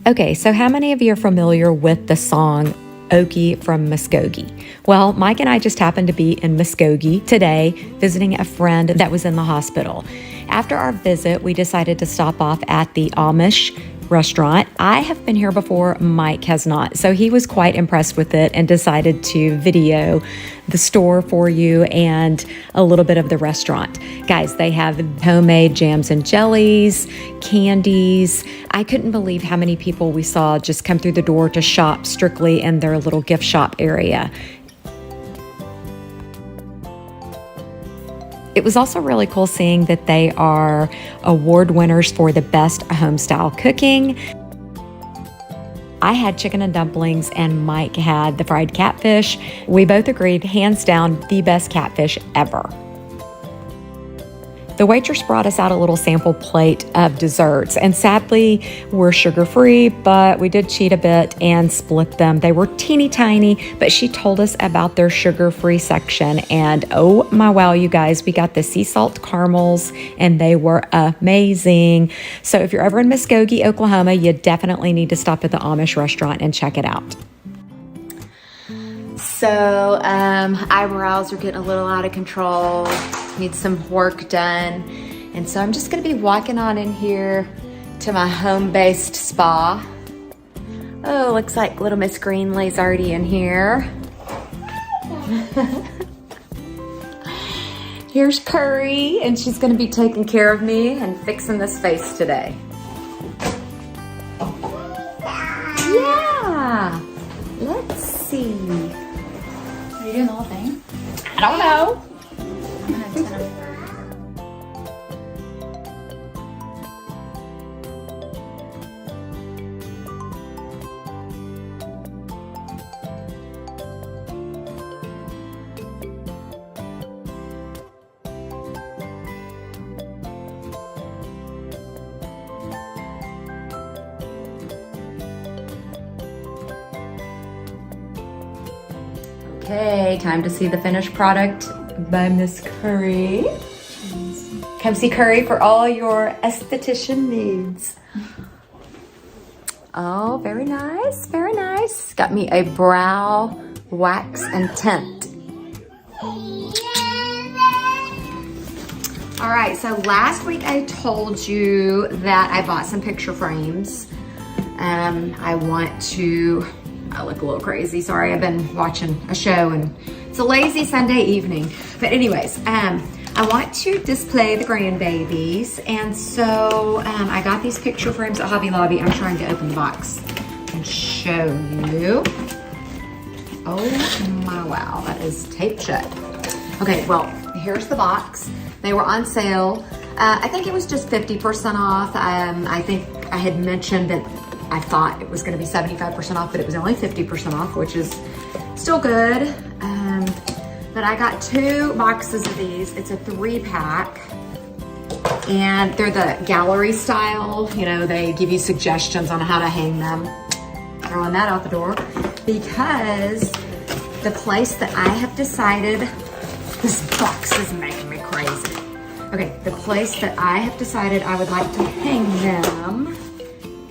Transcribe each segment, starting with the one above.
Okay, so how many of you are familiar with the song Okie from Muskogee? Well, Mike and I just happened to be in Muskogee today visiting a friend that was in the hospital. After our visit, we decided to stop off at the Amish restaurant. I have been here before, Mike has not. So he was quite impressed with it and decided to video the store for you and a little bit of the restaurant. Guys, they have homemade jams and jellies, candies. I couldn't believe how many people we saw just come through the door to shop strictly in their little gift shop area. It was also really cool seeing that they are award winners for the best home-style cooking. I had chicken and dumplings and Mike had the fried catfish. We both agreed, hands down, the best catfish ever. The waitress brought us out a little sample plate of desserts, and sadly, we're sugar-free, but we did cheat a bit and split them. They were teeny tiny, but she told us about their sugar-free section, and oh my wow, you guys, we got the sea salt caramels, and they were amazing. So if you're ever in Muskogee, Oklahoma, you definitely need to stop at the Amish restaurant and check it out. So eyebrows are getting a little out of control. Need some work done. And so I'm just gonna be walking on in here to my home-based spa. Oh, looks like little Miss Greenlee's already in here. Here's Curry, and she's gonna be taking care of me and fixing this face today. Yeah, let's see. Are you doing the whole thing? I don't know. I'm gonna turn them. Okay, time to see the finished product by Miss Curry. Come see Curry for all your esthetician needs. Oh, very nice, very nice. Got me a brow wax and tint. All right, so last week I told you that I bought some picture frames. I look a little crazy. Sorry, I've been watching a show and it's a lazy Sunday evening. But anyways, I want to display the grandbabies. And so I got these picture frames at Hobby Lobby. I'm trying to open the box and show you. Oh my wow, that is taped shut. Okay, well, here's the box. They were on sale. I think it was just 50% off. I think I had mentioned that I thought it was gonna be 75% off, but it was only 50% off, which is still good. But I got 2 boxes of these. It's a 3-pack, and they're the gallery style. You know, they give you suggestions on how to hang them. Throwing that out the door, because the place that I have decided, this box is making me crazy. Okay, the place that I have decided I would like to hang them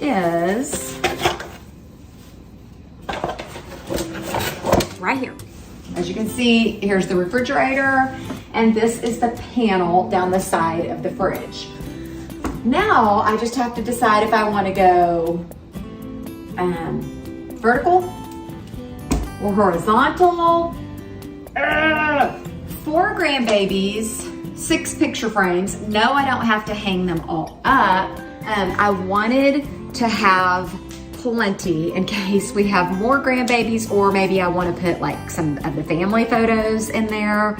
is right here. As you can see, here's the refrigerator, and this is the panel down the side of the fridge. Now, I just have to decide if I want to go vertical or horizontal. 4 grandbabies, 6 picture frames. No, I don't have to hang them all up. I wanted to have plenty in case we have more grandbabies, or maybe I want to put like some of the family photos in there.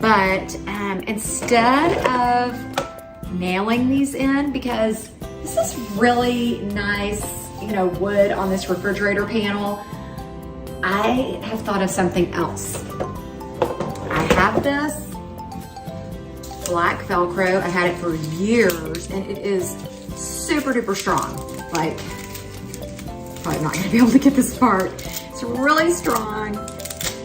But instead of nailing these in, because this is really nice, you know, wood on this refrigerator panel, I have thought of something else. I have this black Velcro. I had it for years, and it is super duper strong. Like, probably not gonna be able to get this apart. It's really strong,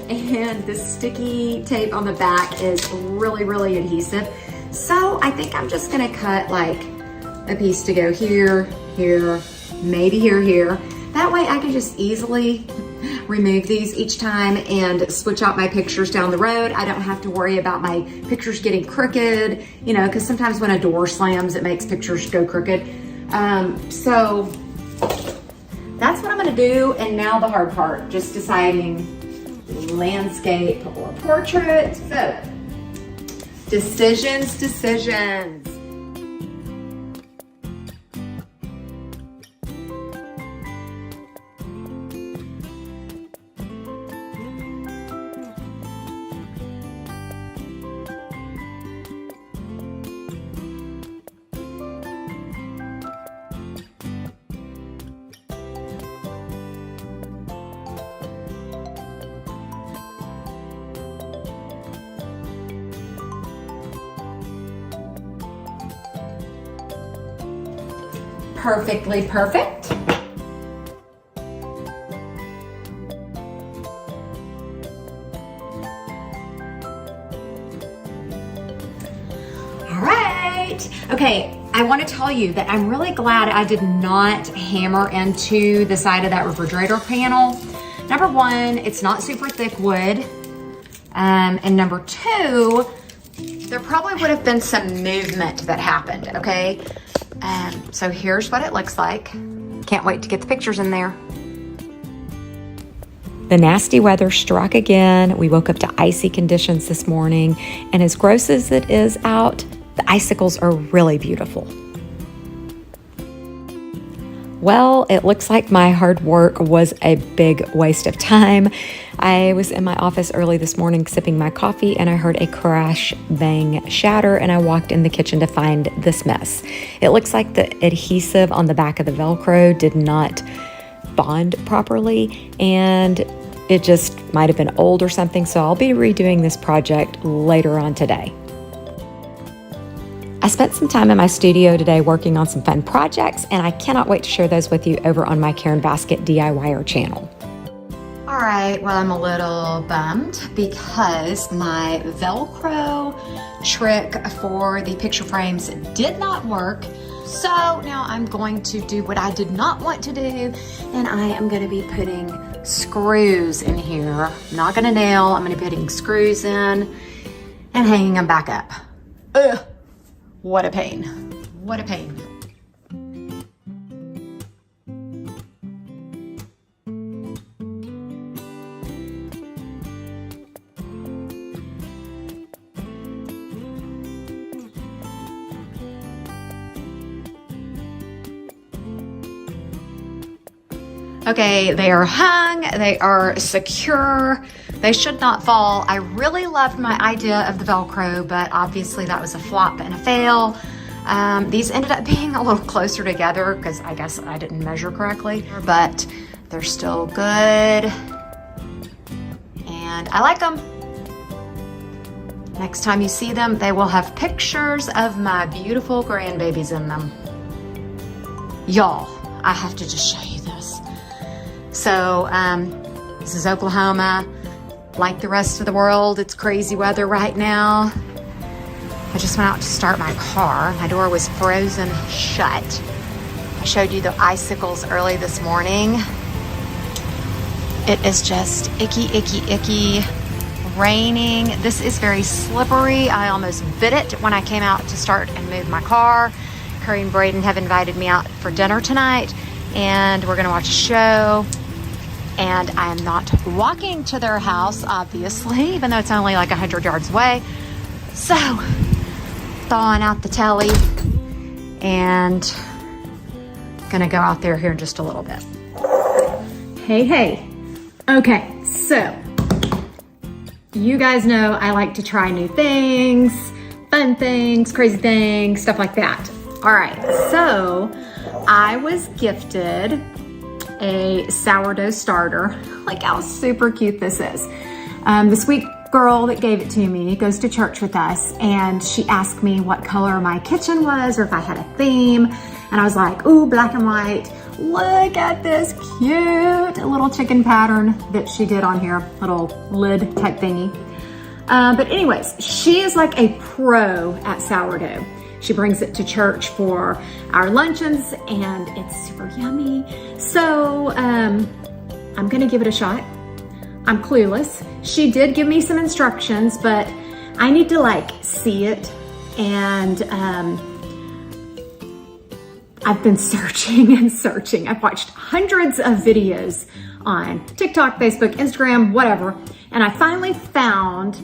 and the sticky tape on the back is really, really adhesive. So I think I'm just gonna cut like a piece to go here, here, maybe here. That way I can just easily remove these each time and switch out my pictures down the road. I don't have to worry about my pictures getting crooked, you know, because sometimes when a door slams, it makes pictures go crooked. So that's what I'm gonna do. And now the hard part, just deciding landscape or portrait. So decisions. Perfectly perfect. All right. Okay, I want to tell you that I'm really glad I did not hammer into the side of that refrigerator panel. Number one, it's not super thick wood. And number two, there probably would have been some movement that happened, okay? So here's what it looks like. Can't wait to get the pictures in there. The nasty weather struck again. We woke up to icy conditions this morning, and as gross as it is out, the icicles are really beautiful. Well, it looks like my hard work was a big waste of time. I was in my office early this morning sipping my coffee, and I heard a crash, bang, shatter, and I walked in the kitchen to find this mess. It looks like the adhesive on the back of the Velcro did not bond properly, and it just might have been old or something, so I'll be redoing this project later on today. I spent some time in my studio today working on some fun projects, and I cannot wait to share those with you over on my Karen Basket DIYer channel. All right, well, I'm a little bummed because my Velcro trick for the picture frames did not work. So now I'm going to do what I did not want to do, and I am going to be putting screws in here. I'm not going to nail, I'm going to be putting screws in and hanging them back up. Ugh, what a pain. What a pain. Okay, they are hung, they are secure, they should not fall. I really loved my idea of the Velcro, but obviously that was a flop and a fail. These ended up being a little closer together because I guess I didn't measure correctly, but they're still good, and I like them. Next time you see them, they will have pictures of my beautiful grandbabies in them. Y'all, I have to just show you this. So this is Oklahoma. Like the rest of the world, it's crazy weather right now. I just went out to start my car. My door was frozen shut. I showed you the icicles early this morning. It is just icky, icky, icky. Raining. This is very slippery. I almost bit it when I came out to start and move my car. Curry and Braden have invited me out for dinner tonight, and we're gonna watch a show. And I am not walking to their house, obviously, even though it's only like 100 yards away. So, thawing out the telly and gonna go out there here in just a little bit. Hey. Okay, so you guys know I like to try new things, fun things, crazy things, stuff like that. All right, so I was gifted a sourdough starter. Like how super cute this is. The sweet girl that gave it to me goes to church with us, and she asked me what color my kitchen was or if I had a theme, and I was like, ooh, black and white. Look at this cute little chicken pattern that she did on here, little lid type thingy. But anyways, she is like a pro at sourdough. She brings it to church for our luncheons, and it's super yummy. So I'm gonna give it a shot. I'm clueless. She did give me some instructions, but I need to like see it. And I've been searching and searching. I've watched hundreds of videos on TikTok, Facebook, Instagram, whatever. And I finally found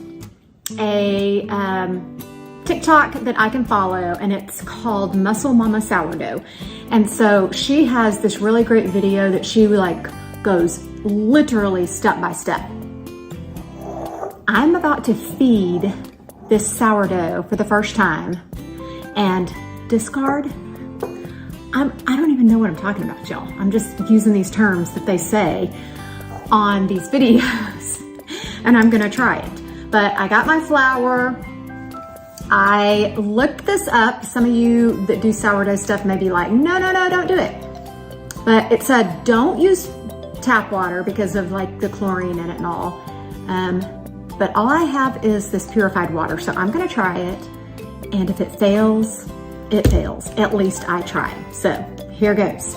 a TikTok that I can follow, and it's called Muscle Mama Sourdough. And so she has this really great video that she like goes literally step by step. I'm about to feed this sourdough for the first time and discard. I don't even know what I'm talking about, y'all. I'm just using these terms that they say on these videos, and I'm gonna try it. But I got my flour. I looked this up. Some of you that do sourdough stuff may be like, no, don't do it. But it said don't use tap water because of like the chlorine in it and all. But all I have is this purified water, so I'm gonna try it. And if it fails, it fails. At least I tried. So here goes.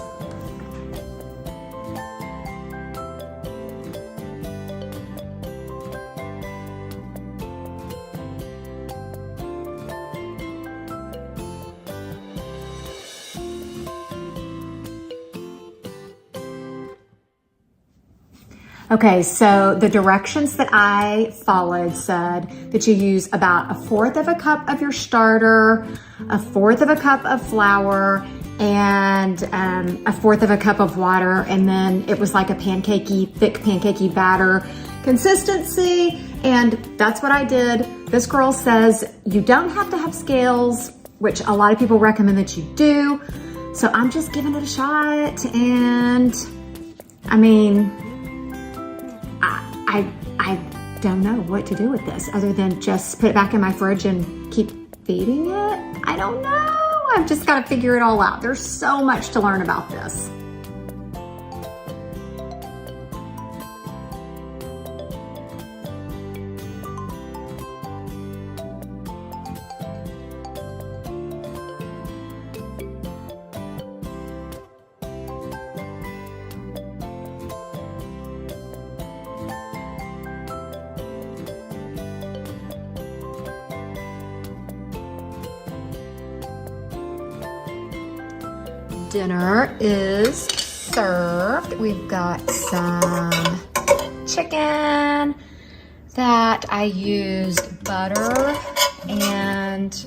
Okay, so the directions that I followed said that you use about 1/4 of a cup of your starter, 1/4 of a cup of flour, and 1/4 of a cup of water. And then it was like a pancakey, thick pancakey batter consistency. And that's what I did. This girl says you don't have to have scales, which a lot of people recommend that you do. So I'm just giving it a shot. And I mean, I don't know what to do with this other than just put it back in my fridge and keep feeding it. I don't know. I've just got to figure it all out. There's so much to learn about this. Dinner is served. We've got some chicken that I used butter and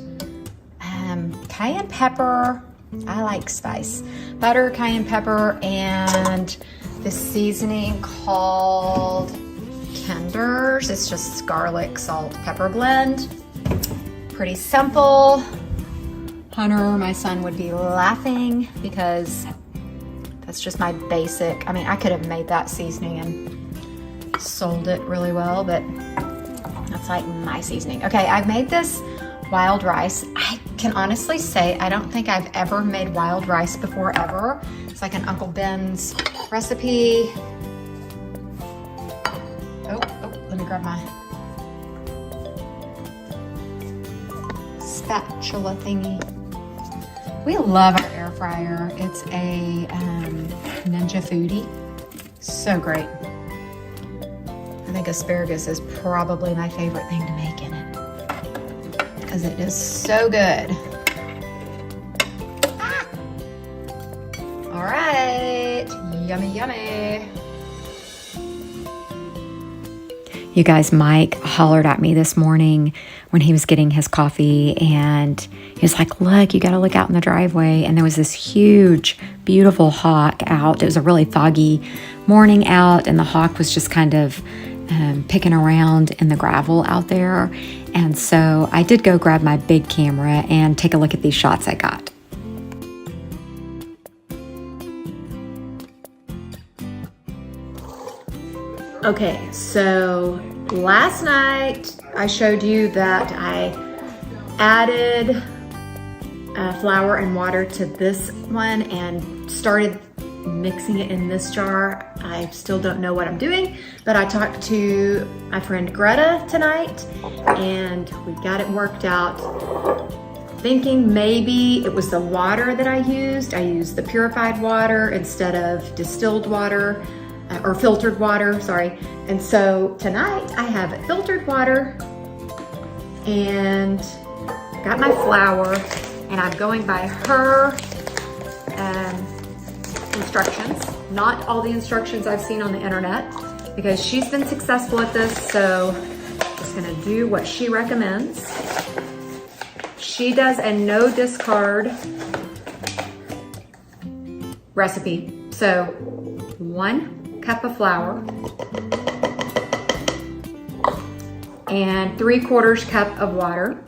cayenne pepper. I like spice. Butter, cayenne pepper, and the seasoning called Kinder's. It's just garlic, salt, pepper blend. Pretty simple. Hunter, my son, would be laughing because that's just my basic. I mean, I could have made that seasoning and sold it really well, but that's like my seasoning. Okay, I've made this wild rice. I can honestly say I don't think I've ever made wild rice before, ever. It's like an Uncle Ben's recipe. Oh, let me grab my spatula thingy. We love our air fryer. It's a Ninja Foodie. So great. I think asparagus is probably my favorite thing to make in it because it is so good. Ah! All right, yummy, yummy. You guys, Mike hollered at me this morning when he was getting his coffee, and he was like, look, you got to look out in the driveway. And there was this huge, beautiful hawk out. It was a really foggy morning out, and the hawk was just kind of picking around in the gravel out there. And so I did go grab my big camera and take a look at these shots I got. Okay, so last night I showed you that I added flour and water to this one and started mixing it in this jar. I still don't know what I'm doing, but I talked to my friend Greta tonight and we got it worked out. thinking maybe it was the water that I used. I used the purified water instead of distilled water or filtered water, sorry. And so tonight I have filtered water and got my flour, and I'm going by her instructions, not all the instructions I've seen on the internet, because she's been successful at this, so I'm just gonna do what she recommends. She does a no discard recipe. So 1 cup of flour and 3/4 cup of water.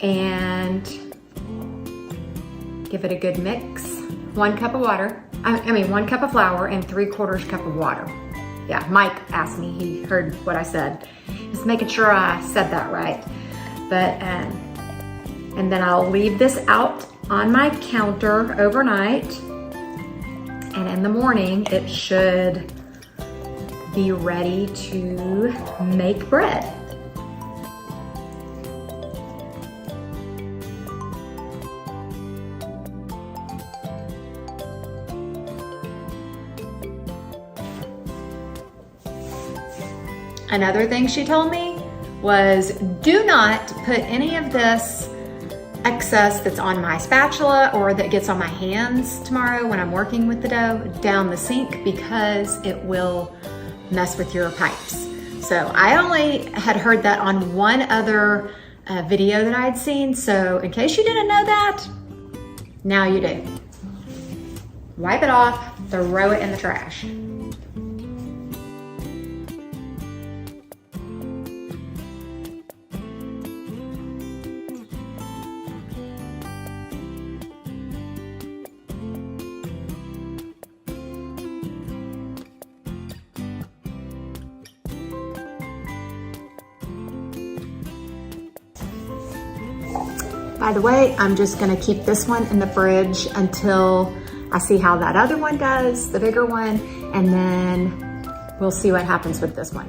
And give it a good mix. 1 cup of water, 1 cup of flour and 3/4 cup of water. Yeah, Mike asked me, he heard what I said. Just making sure I said that right. But, and then I'll leave this out on my counter overnight. And in the morning, it should be ready to make bread. Another thing she told me was do not put any of this excess that's on my spatula or that gets on my hands tomorrow when I'm working with the dough down the sink, because it will mess with your pipes. So I only had heard that on one other video that I had seen. So in case you didn't know that, now you do. Wipe it off, throw it in the trash. By the way, I'm just gonna keep this one in the fridge until I see how that other one does, the bigger one, and then we'll see what happens with this one.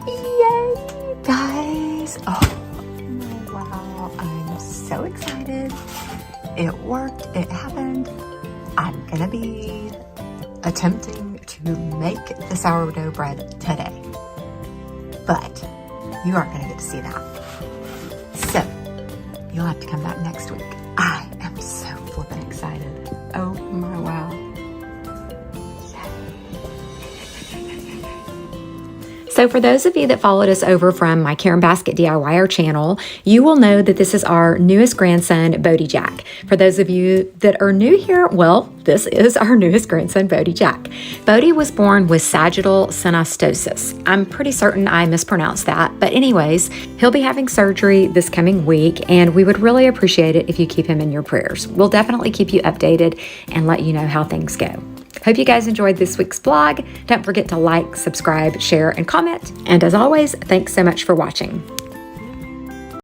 Yay, guys. Oh, wow, I'm so excited. It worked, it happened. I'm gonna be attempting to make the sourdough bread today. But you aren't gonna get to see that. So you'll have to come back next week. I am so flippin' excited. Oh my wow. So for those of you that followed us over from my Karen Basket DIYer channel, you will know that this is our newest grandson, Bodie Jack. For those of you that are new here, well, this is our newest grandson, Bodie Jack. Bodie was born with sagittal synostosis. I'm pretty certain I mispronounced that, but anyways, he'll be having surgery this coming week, and we would really appreciate it if you keep him in your prayers. We'll definitely keep you updated and let you know how things go. Hope you guys enjoyed this week's vlog. Don't forget to like, subscribe, share, and comment. And as always, thanks so much for watching.